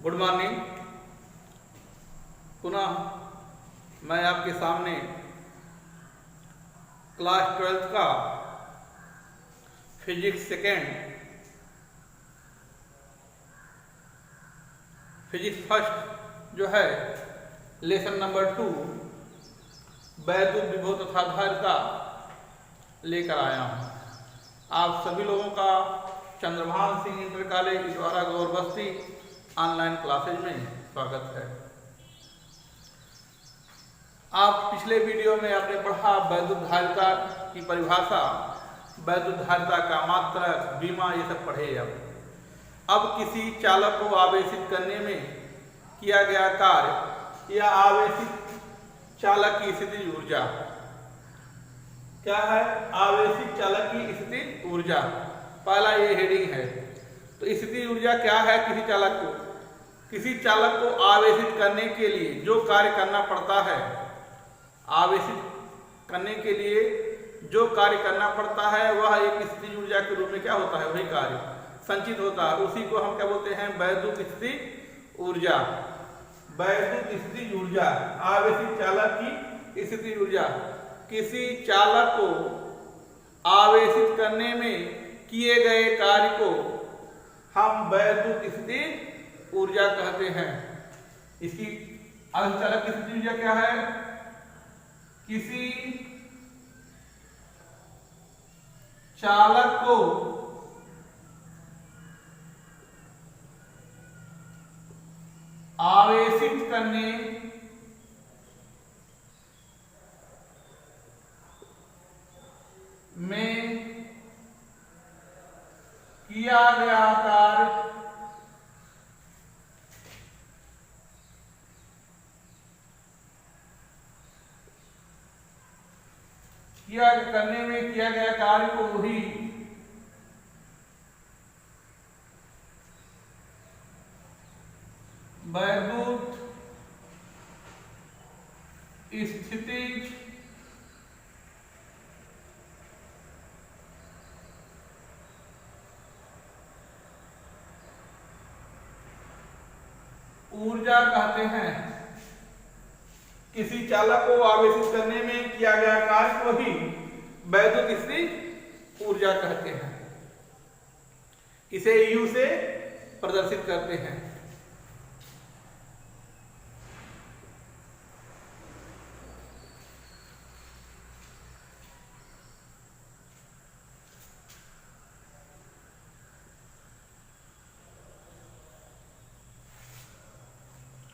Good morning. पुनः मैं आपके सामने क्लास 12th का फिजिक्स सेकेंड, फिजिक्स फर्स्ट जो है लेसन नंबर 2 वैद्युत विभव तथा धारिता लेकर आया हूँ। आप सभी लोगों का चंद्रभान सिंह इंटर कॉलेज द्वारा गौर बस्ती ऑनलाइन क्लासेज में स्वागत है। आप पिछले वीडियो में आपने पढ़ा वैद्युत धारिता की परिभाषा, वैद्युत धारिता का मात्रक, बीमा, ये सब पढ़े। अब किसी चालक को आवेशित करने में किया गया कार्य या आवेशित चालक की स्थितिज ऊर्जा क्या है? आवेशित चालक की स्थितिज ऊर्जा, पहला ये हेडिंग है। तो स्थितिज ऊर्जा क्या है? किसी चालक को आवेशित करने के लिए जो कार्य करना पड़ता है, आवेशित करने के लिए जो कार्य करना पड़ता है वह एक स्थितिज ऊर्जा के रूप में क्या होता है? वही कार्य संचित होता है। उसी को हम क्या बोलते हैं? वैद्युत स्थितिज ऊर्जा। वैद्युत स्थितिज ऊर्जा, आवेशित चालक की स्थितिज ऊर्जा। किसी चालक को आवेशित करने में किए गए कार्य को हम वैद्युत स्थितिज ऊर्जा कहते हैं। इसकी आवेशित चालक की स्थितिज ऊर्जा क्या है? किसी चालक को आवेशित करने में किया गया कार्य किया गया कार्य को ही वैद्युत स्थितिज ऊर्जा कहते हैं। किसी चालक को आवेशित करने में किया गया कार्य को ही वैद्युत स्थितिज ऊर्जा कहते हैं। इसे U से प्रदर्शित करते हैं।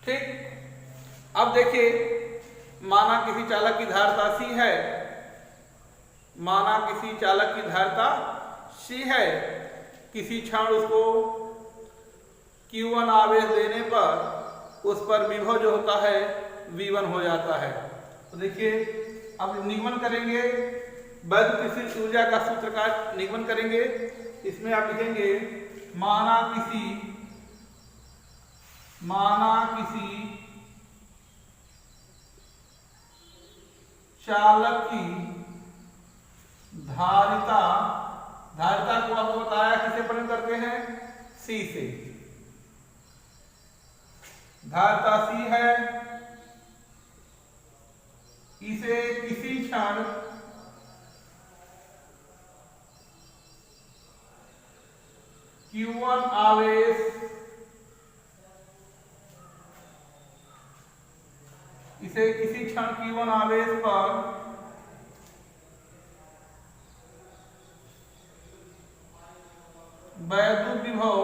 ठीक, अब देखिए, माना किसी चालक की धारिता C है, माना किसी चालक की धारिता C है, किसी क्षण उसको Q1 आवेश देने पर उस पर विभव जो होता है V1 हो जाता है। तो देखिए, अब निगमन करेंगे, वैद्युत स्थितिज ऊर्जा का सूत्र का निगमन करेंगे। इसमें आप लिखेंगे माना किसी चालक की धारिता को आपको बताया किसे प्रयोग करते हैं? C से। धारिता C है, इसे किसी क्षण Q1 आवेश Q1 आवेश पर वैद्युत विभव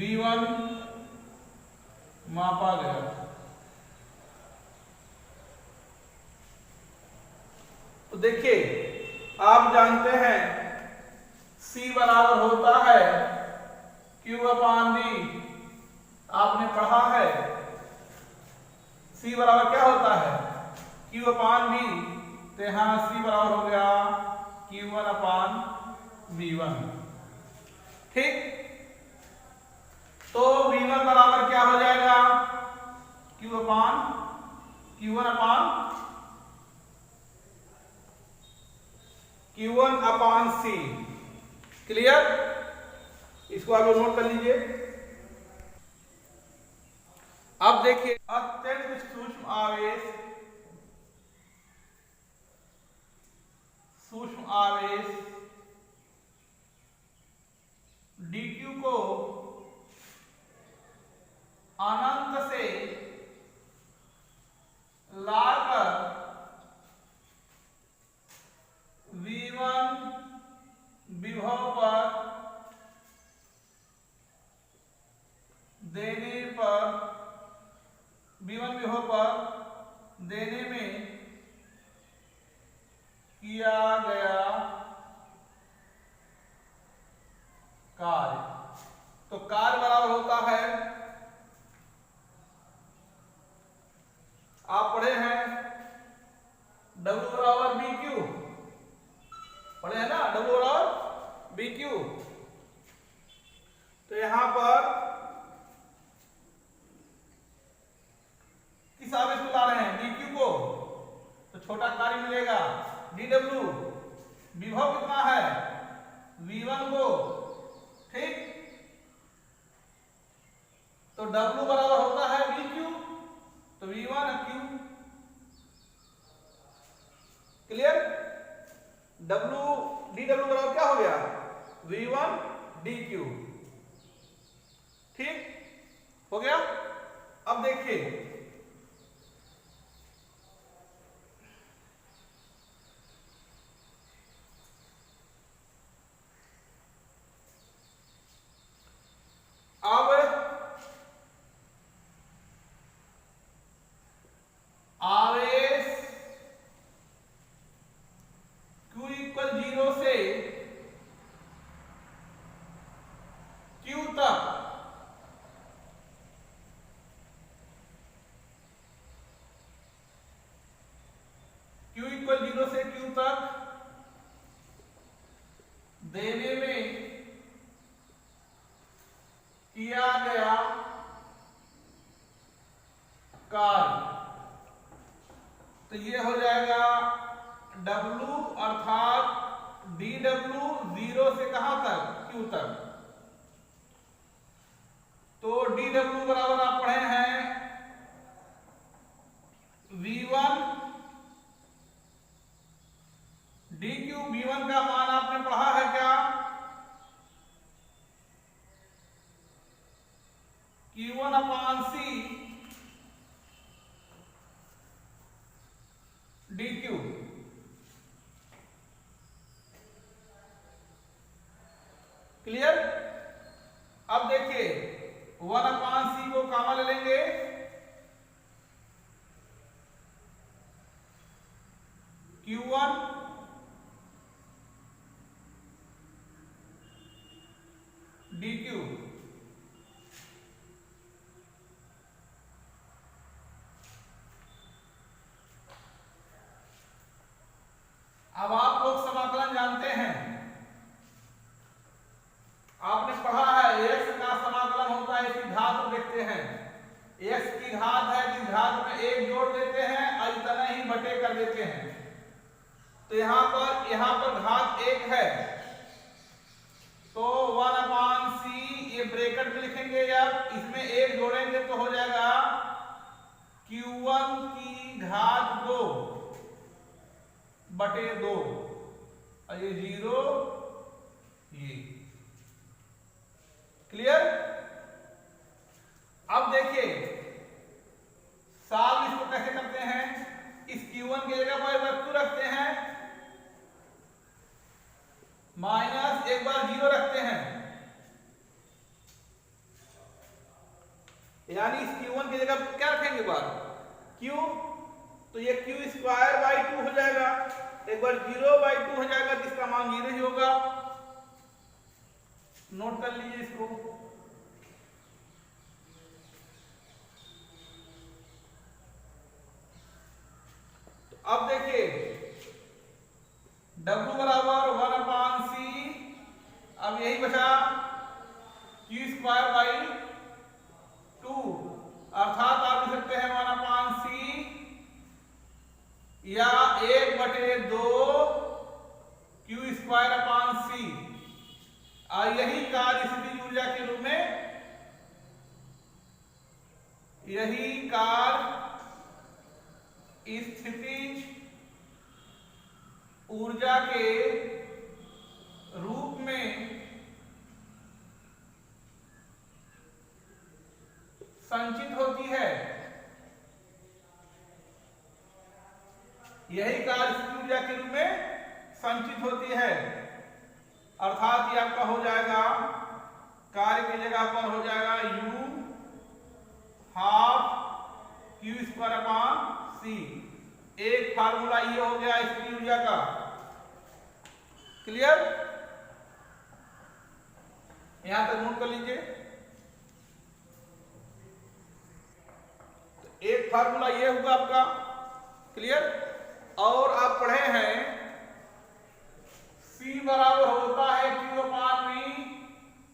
V1 मापा गया। तो देखिए, आप जानते हैं C बराबर होता है Q/V। आपने पढ़ा है C बराबर क्या होता है? Q/V। तो यहां C बराबर हो गया Q1/V1। ठीक, तो V1 बराबर क्या हो जाएगा? Q1/C। क्लियर? इसको आप लोग नोट कर लीजिए। अब देखिए अत्यंत सूक्ष्म आवेश dq को अनंत से लाकर v1 विभव पर देने में किया गया कार्य। तो कार्य बराबर होता है, आप पढ़े हैं W बराबर BQ, पढ़े हैं ना, W बराबर BQ। तो यहां पर किस आवेश को ला रहे हैं, DQ को, तो छोटा कार्य मिलेगा dW, विभव कितना है V1 को, ठीक। तो W बराबर होता है VQ, तो V1 Q, क्लियर। dW बराबर क्या हो गया, V1 DQ, ठीक हो गया। अब देखिए अब आवेश Q इक्वल 0 से Q तक Q इक्वल 0 से Q तक देने में किया गया कार्य। तो ये हो जाएगा W अर्थात dW 0 से कहां तक, Q तक। तो dW बराबर आप पढ़े हैं V1 DQ, V1 का मान आपने पढ़ा है क्या, Q1/C DQ। क्लियर। अब देखिए 1/C को कॉमन ले लेंगे, Q1 DQ। अब आप लोग समाकलन जानते हैं, आपने पढ़ा है x का समाकलन होता है, इसकी घात को देखते हैं, x की घात है, इस घात में एक जोड़ देते हैं और इतना ही बटे कर देते हैं। तो यहां पर घात एक है, तो 1/C ये ब्रैकेट में लिखेंगे, जब इसमें एक जोड़ेंगे तो हो जाएगा Q1 की घात 2 बटे 2 और ये 0 ये, क्लियर। अब देखिए साल इसको कैसे करते हैं, इस Q1 की जगह पर Q रखते हैं, माइनस एक बार 0 रखते हैं, यानी इस Q1 की जगह क्या रखेंगे बार Q, तो ये Q² 2 हो जाएगा, एक बार 0/2 हो जाएगा, तो इसका मान 0 ही होगा, नोट कर लीजिए इसको। तो अब देखिए W बराबर 1/C, अब यही बचा Q² 2, अर्थात आप लिख सकते हैं 1/C या 1/2 Q²/C। यही कार्य स्थितिज ऊर्जा के रूप में, यही ऊर्जा के रूप में संचित होती है, यही कार्य स्थिति ऊर्जा के रूप में संचित होती है। अर्थात ये आपका हो जाएगा, कार्य की जगह पर हो जाएगा U half Q square upon C। एक फार्मूला ये हो गया स्थिति ऊर्जा का। क्लियर? यहां तक नोट कर लीजिए। तो एक फार्मूला ये हुआ आपका। क्लियर? और आप पढ़े हैं C बराबर होता है Q अपान V।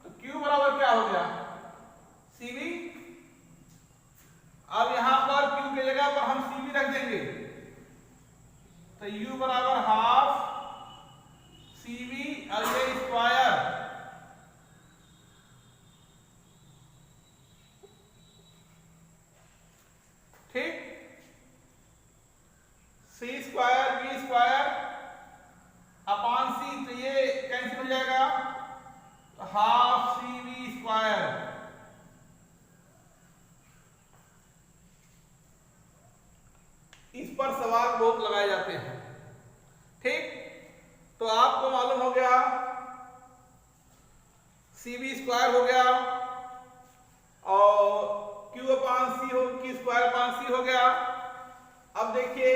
तो Q बराबर क्या हो गया? CV। अब यहां पर Q की जगह पर हम CV रख देंगे, तो U बराबर हाफ CV और ये स्क्वायर। ठीक? C square V square upon C, तो ये कैंसिल हो जाएगा, तो हाफ CV स्क्वायर। इस पर सवाल बहुत लगाए जाते हैं। ठीक? तो आपको मालूम हो गया CV स्क्वायर हो गया और Q अपान C हो, Q स्क्वायर अपान C हो गया। अब देखिए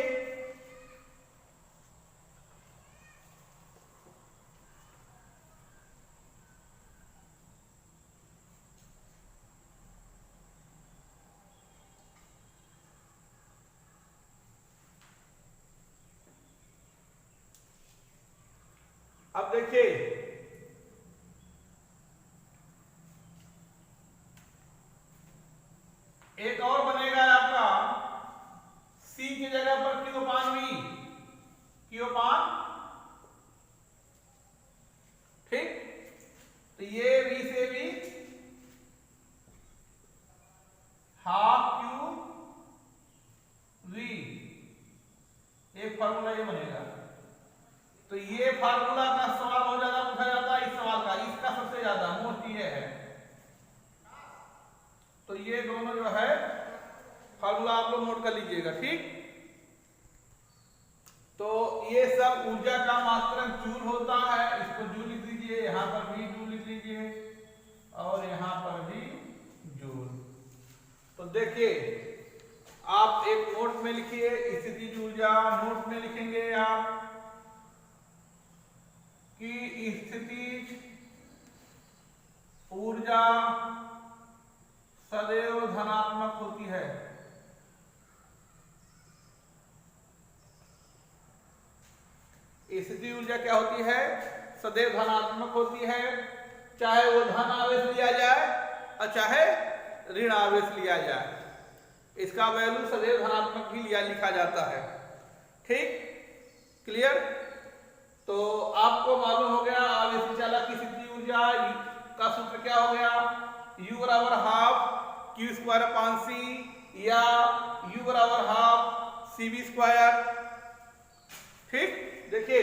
एक और बनेगा आपका C की जगह पर Q अपान V, Q अपान। ठीक? तो ये V से भी हाफ Q V, एक फार्मूला ये बनेगा। तो ये फार्मूला का सवाल बहुत ज्यादा पूछा जाता है, इस सवाल का, इसका सबसे ज्यादा मोस्ट ये है। तो ये दोनों जो है फार्मूला आप लोग नोट कर लीजिएगा। ठीक? तो ये सब ऊर्जा का मात्रक जूल होता है, इसको जूल लिख लीजिए, यहां पर भी जूल लिख लीजिए और यहां पर भी जूल। तो देखिए आप एक नोट में लिखिए, स्थितिज ऊर्जा नोट में लिखेंगे आप कि स्थितिज ऊर्जा सदैव धनात्मक होती है। स्थिति ऊर्जा क्या होती है? सदैव धनात्मक होती है, चाहे वो धन आवेश लिया जाए और चाहे ऋण आवेश लिया जाए, इसका वैल्यू सदैव धनात्मक ही लिखा जाता है। ठीक? क्लियर? तो आपको मालूम हो गया आवेश चालक की स्थिति ऊर्जा का सूत्र क्या हो गया, U बराबर half Q square upon C या U बराबर हाफ CV स्क्वायर। ठीक? देखिए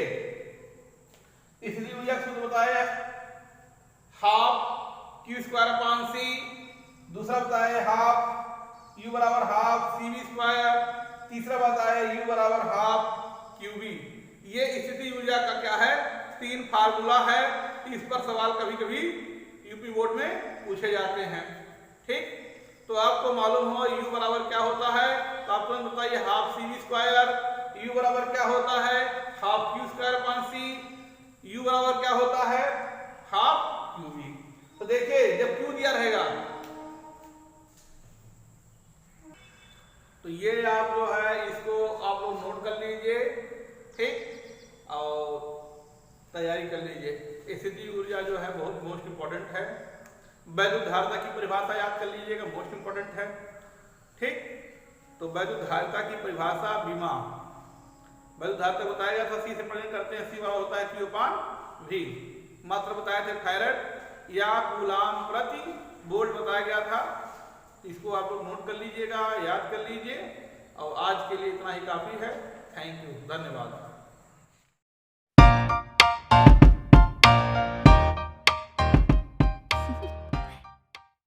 स्थिति ऊर्जा का सूत्र बताया half Q square upon C, दूसरा बताया हाफ U बराबर हाफ CV स्क्वायर, तीसरा बताया U बराबर हाफ QV। ये स्थिति ऊर्जा का क्या है? तीन फार्मूला है। इस पर सवाल कभी कभी यूपी बोर्ड में पूछे जाते हैं। ठीक? तो आपको मालूम हो U बराबर क्या होता है, तो आप तुरंत बताइए हाफ CV स्क्वायर। U बराबर क्या होता है? Half Q square upon C। U बराबर क्या होता है? Half QV। तो देखिए जब Q दिया रहेगा तो ये आप जो है इसको आप लोग नोट कर लीजिए। ठीक? और तैयारी कर लीजिए। स्थिति ऊर्जा जो है बहुत मोस्ट इंपॉर्टेंट है। वैद्युत धारिता की परिभाषा याद कर लीजिएगा, मोस्ट इंपॉर्टेंट है। ठीक? तो वैद्युत धारिता की परिभाषा बीमा, वैद्युत धारिता बताया गया था, C से प्रश्न करते हैं, C बराबर होता है Q अपान V। मात्र बताए थे फैरेड या कूलाम प्रति वोल्ट बताया गया था। इसको आप लोग नोट कर लीजिएगा, याद कर लीजिए। और आज के लिए इतना ही काफी है। थैंक यू, धन्यवाद।